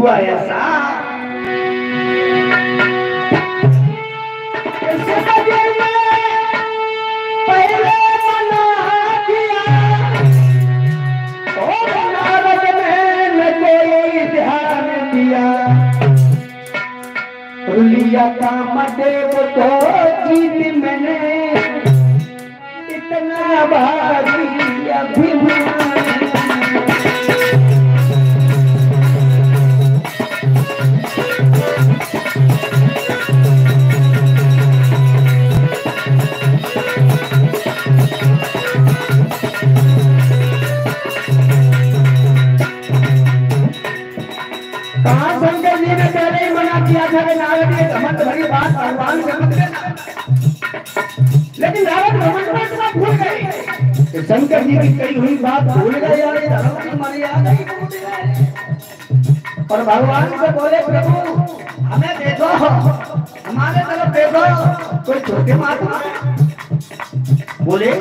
हुआ ऐसा लिया काम देव तो जीत मैंने इतना भारी अभिमान। कहाँ शंकर जी ने पहले ही मना किया था कि नारद ये घमंड भरी बात भगवान से मत लेना, लेकिन नारद घमंड में इतना भूल गए। शंकर जी की कही हुई बात भूल गए यार, ये धर्म की मर्यादा ही भूल गए। और भगवान से बोले प्रभु हमें देखो, हमारे तरफ देखो, कोई छोटे महात्मा बोले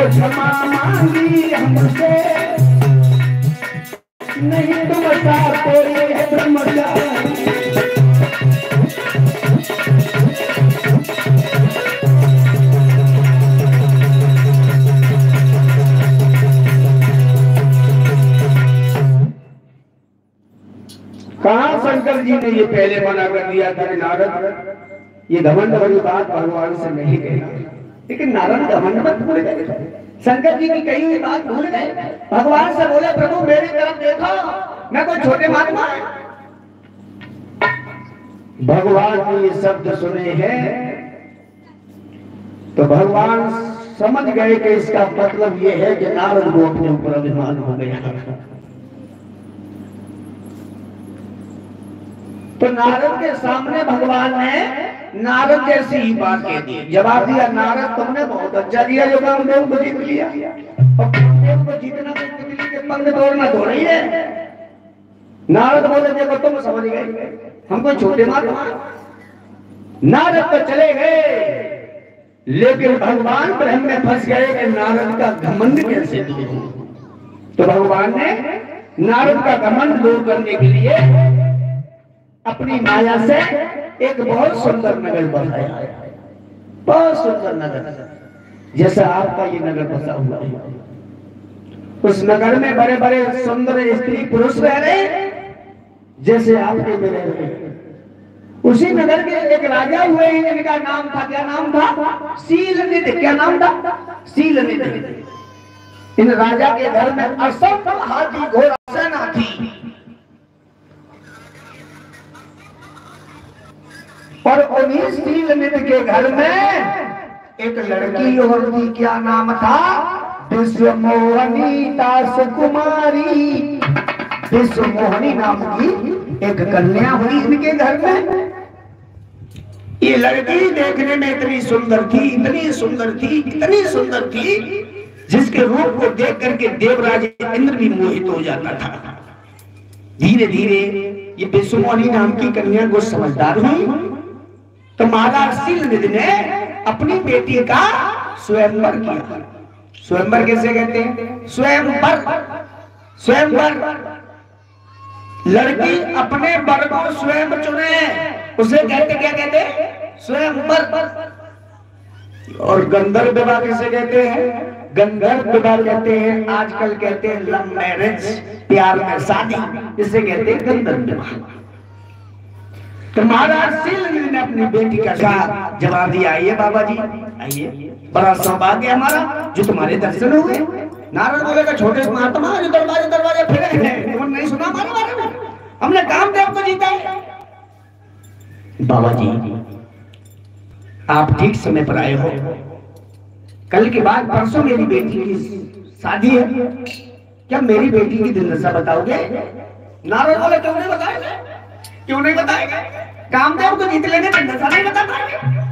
क्षमा मांगी हमसे, नहीं तुम कोई ब्रह्मचारी। कहाँ शंकर जी ने ये पहले मना कर दिया था कि नारद ये घमंड वाली बात भगवान से नहीं कहना, लेकिन नारद घमंड मत भूल गए। शंकर जी की कही हुई बात भूल गए। भगवान से बोले प्रभु मेरी तरफ देखो, मैं कोई छोटे महात्मा। भगवान ने ये शब्द सुने हैं तो भगवान समझ गए कि इसका मतलब ये है कि नारद को अपने ऊपर अभिमान हो गया। तो नारद के सामने भगवान ने नारद जैसी ही बात कह दी, जवाब दिया नारद तुमने बहुत अच्छा दिया जो कामदेव को जीत लिया, और कामदेव को जीतना तो तितली के पंख तोड़ना थोड़ा ही है। नारद बोले देखो तुम समझ गए, हम कोई छोटे महात्मा। नारद तो चले गए, लेकिन भगवान ब्रह्म में फंस गए कि नारद का घमंड कैसे दूर हो। तो भगवान ने नारद का घमंड दूर करने के लिए अपनी माया से एक बहुत सुंदर नगर बनाया, बहुत सुंदर नगर, जैसा आपका ये नगर बसा हुआ है। उस नगर में बड़े बड़े सुंदर स्त्री पुरुष रह रहे जैसे आपके में रह रहे। उसी नगर के एक राजा हुए, इनका नाम था, क्या नाम था? शीलनिधि। क्या नाम था? शीलनिधि। इन राजा के घर में असंख्य हाथी घोड़ा सेना थी, और उन्हीं शीलनिधि के घर में एक लड़की और थी। क्या नाम था? विश्वमोहनी दास कुमारी। विश्वमोहनी नाम की एक कन्या हुई इनके घर में। ये लड़की देखने में इतनी सुंदर थी, इतनी सुंदर थी, इतनी सुंदर थी, जिसके रूप को देख करके देवराज इंद्र भी मोहित हो जाता था। धीरे धीरे ये विश्वमोहनी नाम की कन्या को समझदार हुई, तो महाराज शीलनिधि ने अपनी बेटी का स्वयंवर किया। स्वयंवर कैसे कहते हैं? स्वयंवर। स्वयंवर लड़की अपने वर को स्वयं चुने, उसे कहते क्या कहते हैं? स्वयंवर। और गंधर्व विवाह कैसे कहते हैं? गंधर्व विवाह कहते हैं। आजकल कहते हैं लव मैरिज, प्यार में शादी, इसे कहते हैं गंधर्व विवाह। तो महाराज शीलनिधि ने अपनी बेटी का जवाब दिया, आइए बाबा जी आइए, बड़ा सौभाग्य हमारा जो तुम्हारे दर्शन हुए। नारद बोले का छोटे महात्मा जो दरवाजे दरवाजे फिरे हैं, तुमने नहीं सुना हमारे बारे में? हमने कामदेव को जीता है। बाबा जी आप ठीक समय पर आए हो। कल के बाद परसों मेरी बेटी की शादी है, क्या मेरी बेटी की दिनदशा बताओगे? नारद बोले क्यों नहीं बताएंगे, क्यों नहीं बताएंगे? कामदेव को जीत लेंगे, दिनदशा नहीं बता पाएंगे।